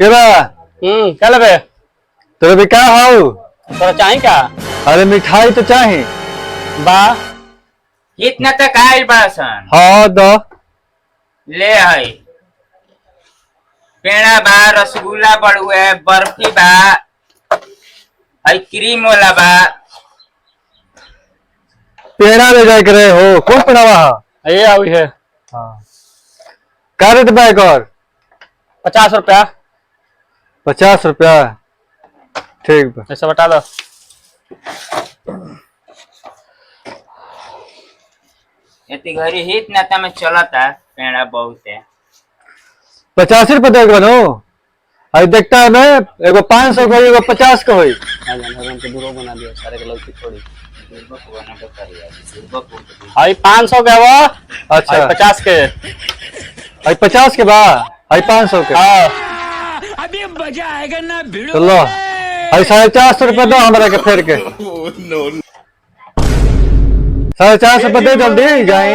के बा क्या लगे तेरे भी क्या हाउ? तोरा चाही क्या? अरे मिठाई तो चाहे बा इतना तक आयल बासन हाँ दो ले है पेड़ा बा, रसगुल्ला बड़ुए, बर्फी बा, है क्रीम वाला बा। पेड़ा ले जाए करे हो कौन पेड़ा वहा ये आई है हाँ क्या रेट बैग और 50 रुपया 50 रुपया ठीक बा ऐसा बता दो। इतनी घरी हित नाता में चलता पेड़ा बहुत है। 50 रुपया देगा नो अरे देखता है मैं एगो 500 का एगो 50 का हुई भगवान के बुरो बना दिया सारे के लौकी छोड़ी। बुढ़बक आई 500 के वो अच्छा आई 50 के अरे 50 के बा अरे 500 के हाँ अभी मजा आएगा ना भिड़ो चलो अरे 450 रुपया दो हमारा के फेर के 450 रुपया दे जल्दी जाए